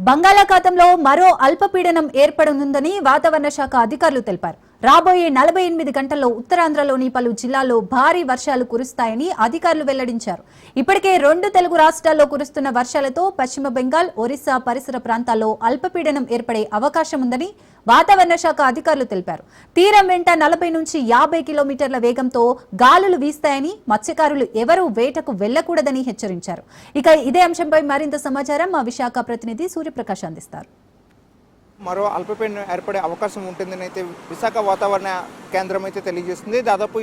బంగాళాఖాతంలో మరో అల్పపీడనం ఏర్పడనుందని వాతావరణ శాఖ అధికారులు తెలిపారు. రాబోయే 48 గంటల్లో ఉత్తరాంధ్రలోని పలు జిల్లాల్లో భారీ వర్షాలు కురుస్తాయని అధికారులు వెల్లడించారు. ఇప్పటికే 2 తెలుగు రాష్ట్రాల్లో కురుస్తున్న వర్షాలతో పశ్చిమ బెంగాల్, ఒరిస్సా పరిసర ప్రాంతాల్లో అల్పపీడనం ఏర్పడే అవకాశం ఉందని వాతావరణ శాఖ అధికారులు తెలిపారు. తీరం వెంట 40 నుంచి 50 కిలోమీటర్ల వేగంతో గాలులు వీస్తాయని, మత్స్యకారులు ఎవరూ వేటకు వెళ్లకూడదని హెచ్చరించారు. ఇక ఇదే అంశంపై మరింత సమాచారం మా విశాఖ ప్రతినిధి సూర్యప్రకాష్ అందిస్తారు. మరో అల్పపీడనం ఏర్పడే అవకాశం ఉంటుందని అయితే విశాఖ వాతావరణ కేంద్రం అయితే తెలియజేస్తుంది. దాదాపు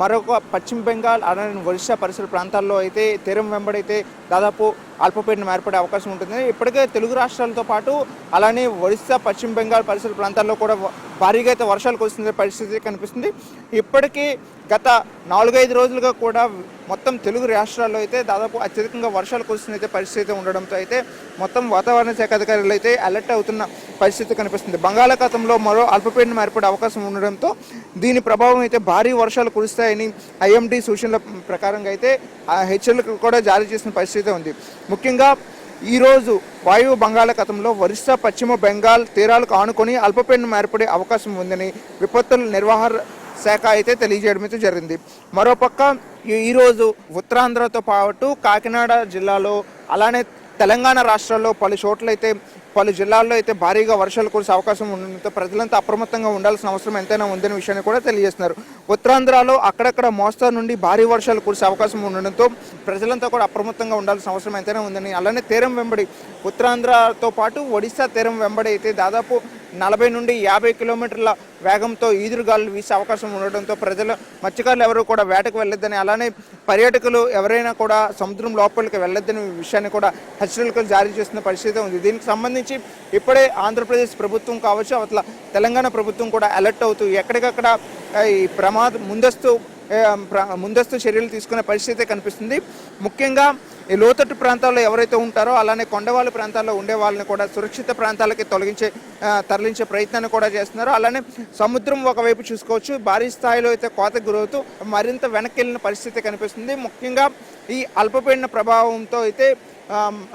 మరొక పశ్చిమ బెంగాల్ అలానే ఒరిస్సా పరిసర ప్రాంతాల్లో అయితే తీరం వెంబడైతే దాదాపు అల్పపీడనం ఏర్పడే అవకాశం ఉంటుంది. ఇప్పటికే తెలుగు రాష్ట్రాలతో పాటు అలానే ఒరిస్సా, పశ్చిమ బెంగాల్ పరిసర ప్రాంతాల్లో కూడా భారీగా అయితే వర్షాలు కురుస్తున్న పరిస్థితి కనిపిస్తుంది. ఇప్పటికీ గత 4-5 రోజులుగా కూడా మొత్తం తెలుగు రాష్ట్రాల్లో అయితే దాదాపు అత్యధికంగా వర్షాలు కురుస్తున్న పరిస్థితి ఉండడంతో అయితే మొత్తం వాతావరణ శాఖ అధికారులు అయితే అలర్ట్ అవుతున్న పరిస్థితి కనిపిస్తుంది. బంగాళాఖాతంలో మరో అల్పపీడనం ఏర్పడే అవకాశం ఉండడంతో దీని ప్రభావం అయితే భారీ వర్షాలు కురుస్తాయని ఐఎండీ సూచనల ప్రకారంగా అయితే హెచ్చరికలు కూడా జారీ చేసిన పరిస్థితి ఉంది. ముఖ్యంగా ఈరోజు వాయువ్య బంగాళాఖాతంలో ఒరిస్సా, పశ్చిమ బెంగాల్ తీరాలకు ఆనుకొని అల్పపీడనం ఏర్పడే అవకాశం ఉందని విపత్తుల నిర్వహణ శాఖ అయితే తెలియజేయడం అయితే జరిగింది. మరోపక్క ఈరోజు ఉత్తరాంధ్రతో పాటు కాకినాడ జిల్లాలో అలానే తెలంగాణ రాష్ట్రాల్లో పలు జిల్లాల్లో అయితే భారీగా వర్షాలు కురిసే అవకాశం ఉండడంతో ప్రజలంతా అప్రమత్తంగా ఉండాల్సిన అవసరం ఎంతైనా ఉందనే విషయాన్ని కూడా తెలియజేస్తున్నారు. ఉత్తరాంధ్రలో అక్కడక్కడ మోస్తరు నుండి భారీ వర్షాలు కురిసే అవకాశం ఉండడంతో ప్రజలంతా కూడా అప్రమత్తంగా ఉండాల్సిన అవసరం ఎంతైనా ఉందని, అలానే తీరం వెంబడి ఉత్తరాంధ్రతో పాటు ఒడిశా తీరం వెంబడి అయితే దాదాపు 40 నుండి 50 కిలోమీటర్ల వేగంతో ఈదురుగాలు వీసే అవకాశం ఉండడంతో మత్స్యకారులు ఎవరు కూడా వేటకు వెళ్ళొద్దని, అలానే పర్యాటకులు ఎవరైనా కూడా సముద్రం లోపలికి వెళ్ళొద్దని విషయాన్ని కూడా హెచ్చరికలు జారీ చేస్తున్న పరిస్థితి ఉంది. దీనికి సంబంధించి ఇప్పుడే ఆంధ్రప్రదేశ్ ప్రభుత్వం కావచ్చు, అవతల తెలంగాణ ప్రభుత్వం కూడా అలర్ట్ అవుతూ ఎక్కడికక్కడ ఈ ముందస్తు చర్యలు తీసుకునే పరిస్థితి కనిపిస్తుంది. ముఖ్యంగా ఈ లోతట్టు ప్రాంతాల్లో ఎవరైతే ఉంటారో అలానే కొండవాళ్ళ ప్రాంతాల్లో ఉండే వాళ్ళని కూడా సురక్షిత ప్రాంతాలకి తరలించే ప్రయత్నాన్ని కూడా చేస్తున్నారు. అలానే సముద్రం ఒకవైపు చూసుకోవచ్చు, భారీ స్థాయిలో అయితే కోతకు గురవుతూ మరింత వెనక్కి వెళ్ళిన పరిస్థితి కనిపిస్తుంది. ముఖ్యంగా ఈ అల్పపీడన ప్రభావంతో అయితే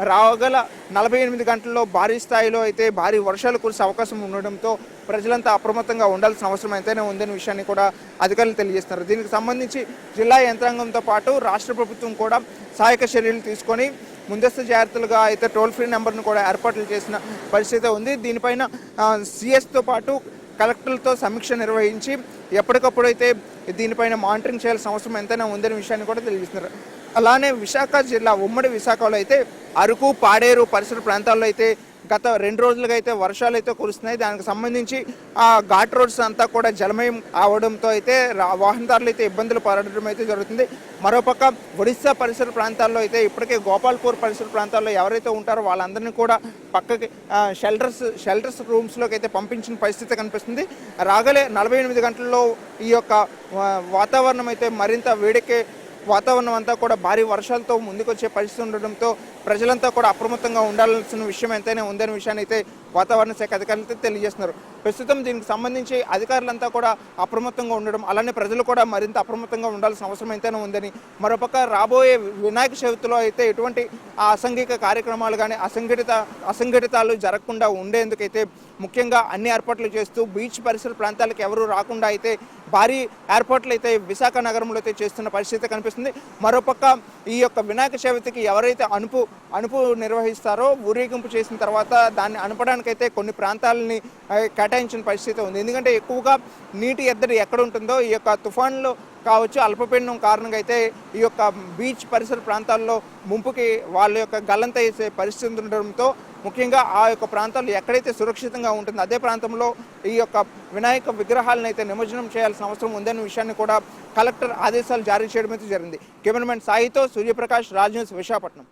రాగల 48 గంటల్లో భారీ స్థాయిలో అయితే భారీ వర్షాలు కురిసే అవకాశం ఉండడంతో ప్రజలంతా అప్రమత్తంగా ఉండాల్సిన అవసరం ఎంతైనా ఉందనే విషయాన్ని కూడా అధికారులు తెలియజేస్తున్నారు. దీనికి సంబంధించి జిల్లా యంత్రాంగంతో పాటు రాష్ట్ర ప్రభుత్వం కూడా సహాయక చర్యలు తీసుకొని ముందస్తు జాగ్రత్తలుగా అయితే టోల్ ఫ్రీ నెంబర్ను కూడా ఏర్పాట్లు చేసిన పరిస్థితి ఉంది. దీనిపైన సిఎస్తో పాటు కలెక్టర్లతో సమీక్ష నిర్వహించి ఎప్పటికప్పుడు అయితే దీనిపైన మానిటరింగ్ చేయాల్సిన అవసరం ఎంతైనా ఉందనే విషయాన్ని కూడా తెలియజేస్తున్నారు. అలానే విశాఖ జిల్లా ఉమ్మడి విశాఖలో అయితే అరకు, పాడేరు పరిసర ప్రాంతాల్లో అయితే గత 2 రోజులుగా అయితే వర్షాలు అయితే కురుస్తున్నాయి. దానికి సంబంధించి ఆ ఘాట్ రోడ్స్ అంతా కూడా జలమయం అవడంతో అయితే వాహనదారులు అయితే ఇబ్బందులు పడడం అయితే జరుగుతుంది. మరోపక్క ఒడిశా పరిసర ప్రాంతాల్లో అయితే ఇప్పటికే గోపాల్పూర్ పరిసర ప్రాంతాల్లో ఎవరైతే ఉంటారో వాళ్ళందరినీ కూడా పక్కకి షెల్టర్స్ రూమ్స్లోకి అయితే పంపించిన పరిస్థితి కనిపిస్తుంది. రాగలే 48 గంటల్లో ఈ యొక్క వాతావరణం అయితే మరింత వేడెక్కే వాతావరణం అంతా కూడా భారీ వర్షాలతో ముందుకొచ్చే పరిస్థితి ఉండడంతో ప్రజలంతా కూడా అప్రమత్తంగా ఉండాల్సిన విషయం ఎంతైనా ఉందనే విషయాన్ని అయితే వాతావరణ శాఖ అధికారులు తెలియజేస్తున్నారు. ప్రస్తుతం దీనికి సంబంధించి అధికారులంతా కూడా అప్రమత్తంగా ఉండడం, అలానే ప్రజలు కూడా మరింత అప్రమత్తంగా ఉండాల్సిన అవసరం ఎంతైనా ఉందని, మరోపక్క రాబోయే వినాయక చవితిలో అయితే ఎటువంటి అసాంఘిక కార్యక్రమాలు కానీ అసంఘటితాలు జరగకుండా ఉండేందుకైతే ముఖ్యంగా అన్ని ఏర్పాట్లు చేస్తూ బీచ్ పరిసర ప్రాంతాలకు ఎవరు రాకుండా అయితే భారీ ఏర్పాట్లు అయితే విశాఖ నగరంలో అయితే చేస్తున్న పరిస్థితి కనిపిస్తుంది. మరోపక్క ఈ యొక్క వినాయక చవితికి ఎవరైతే అనుపు నిర్వహిస్తారో ఊరేగింపు చేసిన తర్వాత దాన్ని అనపడానికైతే కొన్ని ప్రాంతాలని కేటాయించిన పరిస్థితి ఉంది. ఎందుకంటే ఎక్కువగా నీటి ఎద్దడి ఎక్కడ ఉంటుందో ఈ యొక్క తుఫాన్లు కావచ్చు, అల్పపీడనం కారణంగా అయితే ఈ యొక్క బీచ్ పరిసర ప్రాంతాల్లో ముంపుకి వాళ్ళ యొక్క గల్లంత వేసే పరిస్థితి ఉండడంతో ముఖ్యంగా ఆ యొక్క ప్రాంతాల్లో ఎక్కడైతే సురక్షితంగా ఉంటుందో అదే ప్రాంతంలో ఈ యొక్క వినాయక విగ్రహాలను అయితే నిమజ్జనం చేయాల్సిన అవసరం ఉందనే విషయాన్ని కూడా కలెక్టర్ ఆదేశాలు జారీ చేయడం అయితే జరిగింది. కెమెరామెన్ సాయితో సూర్యప్రకాష్, రాజ్ న్యూస్, విశాఖపట్నం.